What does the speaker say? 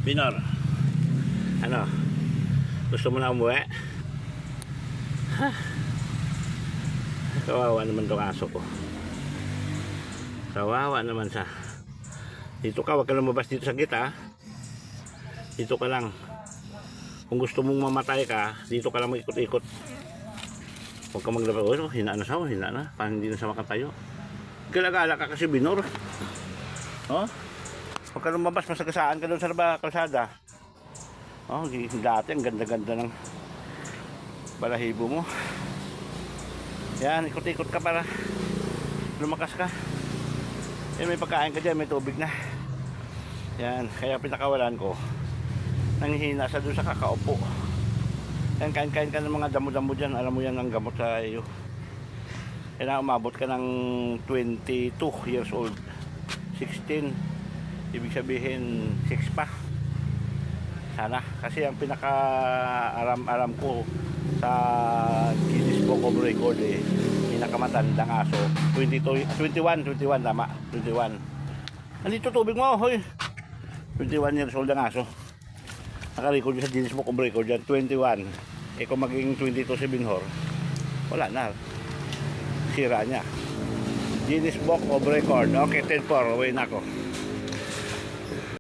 Binor, ano? Gusto mo na umuwi? Ha? Kawawa naman itong aso ko. Kawawa naman sa. Dito ka, huwag ka lumabas dito sa gita. Dito ka lang. Kung gusto mong mamatay ka, dito ka lang mag-ikot-ikot. Huwag ka maglabas. Oh, hina na siya, hina na. Parang hindi na siya makatayo. Gala-gala ka kasi, Binor. Oh? Huwag ka lumabas, masagasaan ka doon sa kalsada. Oh, dati ang ganda-ganda ng balahibo mo. Yan, ikot-ikot ka para lumakas ka. Yan, may pagkain ka dyan, may tubig na. Yan, kaya pinakawalan ko. Nanghihina sa doon sa kakaupo. Yan, kain-kain ka ng mga damo-damo dyan. Alam mo yan ang gamot sa iyo. Kaya umabot ka ng 22 years old. 16. Ibig sabihin 6 pa. Sana. Kasi ang pinaka-aram ko sa Guinness Book of Record pinakamatandang aso 21 tama 21. Andito tubig mo, hoy. 21 years old ang aso. Naka-record sa Guinness Book of Record yan 21. Kung maging 22 si Binhor, wala na, sira niya. Guinness Book of Record. Okay, 10-4, away na ako.